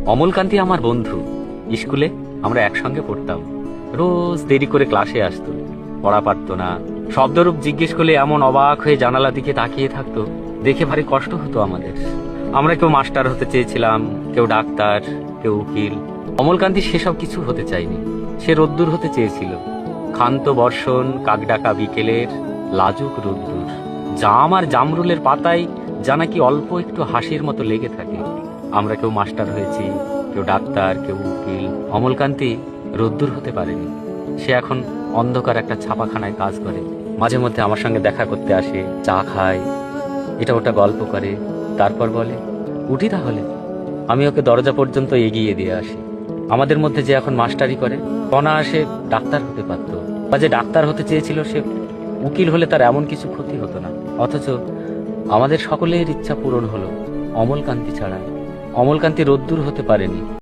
অমলকান্তি আমার বন্ধু। স্কুলে আমরা একসঙ্গে পড়তাম। রোজ দেরি করে ক্লাসে আসতো, পড়া পারতো না। শব্দরূপ জিজ্ঞেস করলে এমন অবাক হয়ে জানালা দিকে তাকিয়ে থাকতো, দেখে ভারী কষ্ট হতো আমাদের। আমরা কেউ মাস্টার হতে চেয়েছিলাম, কেউ ডাক্তার, কেউ উকিল। অমলকান্তি সেসব কিছু হতে চায়নি। সে রোদ্দুর হতে চেয়েছিল। ক্ষান্ত বর্ষণ, কাকডাকা বিকেলের লাজুক রোদ্দুর, জাম আর জামরুলের পাতায় যা নাকি অল্প একটু হাসির মতো লেগে থাকে। আমরা কেউ মাস্টার হয়েছি, কেউ ডাক্তার, কেউ উকিল। অমলকান্তি রোদ্দুর হতে পারেনি। সে এখন অন্ধকার একটা ছাপাখানায় কাজ করে। মাঝে মধ্যে আমার সঙ্গে দেখা করতে আসে, চা খায়, এটা ওটা গল্প করে, তারপর বলে উঠি তাহলে। আমি ওকে দরজা পর্যন্ত এগিয়ে দিয়ে আসি। আমাদের মধ্যে যে এখন মাস্টারি করে, অনায়াসে ডাক্তার হতে পারত, বা যে ডাক্তার হতে চেয়েছিল সে উকিল হলে তার এমন কিছু ক্ষতি হতো না। অথচ আমাদের সকলের ইচ্ছা পূরণ হলো, অমলকান্তি ছাড়া। অমলকান্তি রোদ্দুর হতে পারেনি।